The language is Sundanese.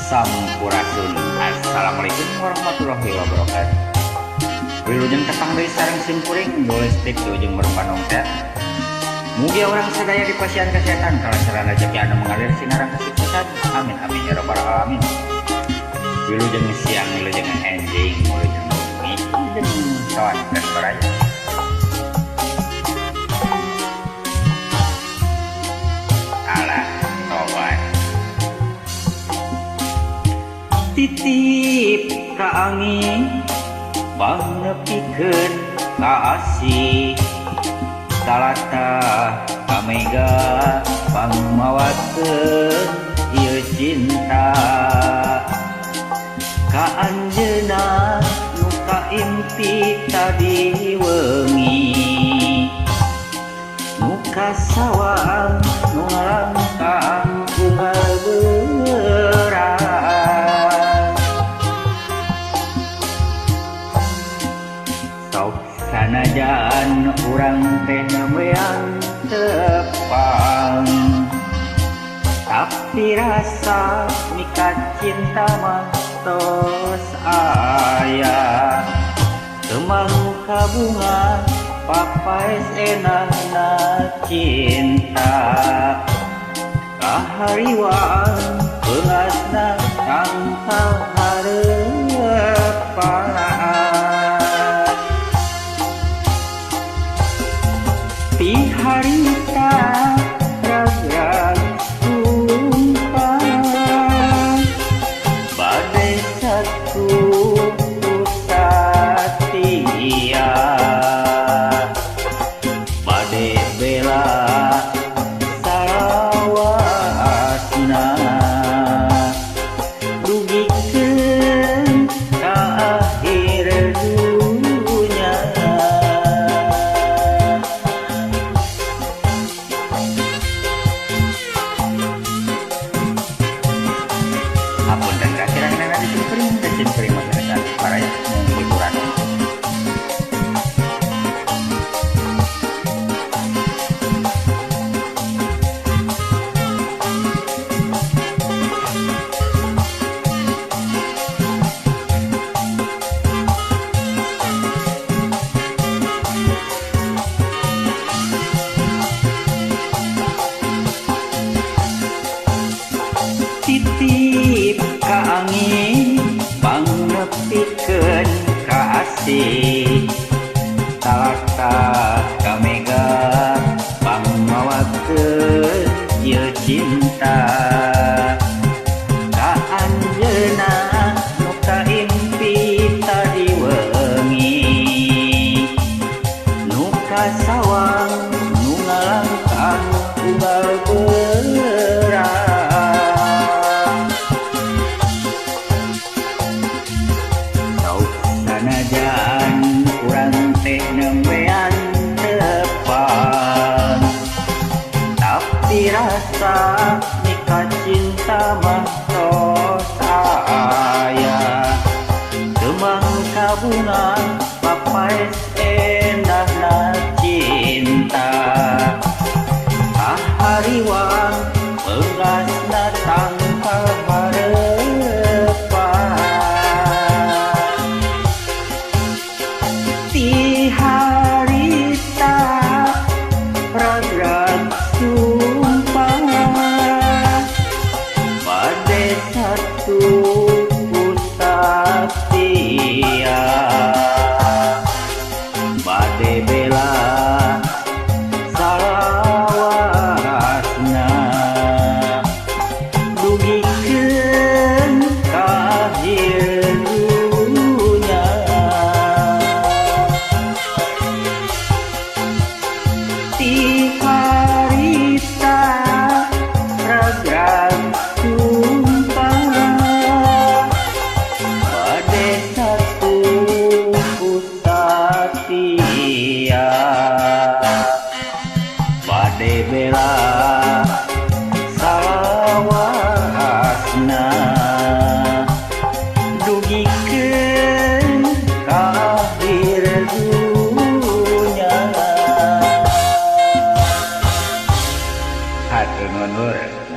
Sampurasun. Assalamualaikum warahmatullahi wabarakatuh. Wilujeng ketang dari sareng simpuring domestik wilujeng berpanong teh. Mugi orang sadaya di pasien kesehatan kalancaran rezeki anu mengalir sinarang kesuksesan. Amin amin ya rabbal alamin. Wilujeng siang wilujeng enjing wilujeng bumi wilujeng sawan dan baraya. Alah sobat. Titip ka angin panepikeun ka asih talata ka mega pangmawakeun ieu cinta ka anjeunna nu kaimpi tadi wengi nu kasawang nu ngalangkang unggal beurang sanajan urang teh nembean tepang tapi rasa mikat cinta mah tos aya temang kabunga papaes enakna cinta kahariwaan beungasna tangkal hareupan ti harita ragrag sumpah badai satu satia badai bela salawasna dugikeun ka akhir dunya. Apun dan kira-kira nanti simpering masyarakat para yang hiburan. Titip ka angin panepikeun ka asih talata ka mega pangmawakeun ieu cinta ka anjeunna nu kaimpi tadi wengi nu kasawang nu ngalangkang unggal beurang sanajan urang teh nembean tepang tapi rasa mikat cinta mah tos aya temang kabunga papaes endahna cinta kahariwang beungasna tangkal hareupan ti harita ragrag sumpah badai satu satia badai bela salawasna dugikeun ka akhir dunya. Ti harita ragrag sumpah badai satu satia badai bela salawasna dugikeun ka akhir dunya. Hatur nuhun.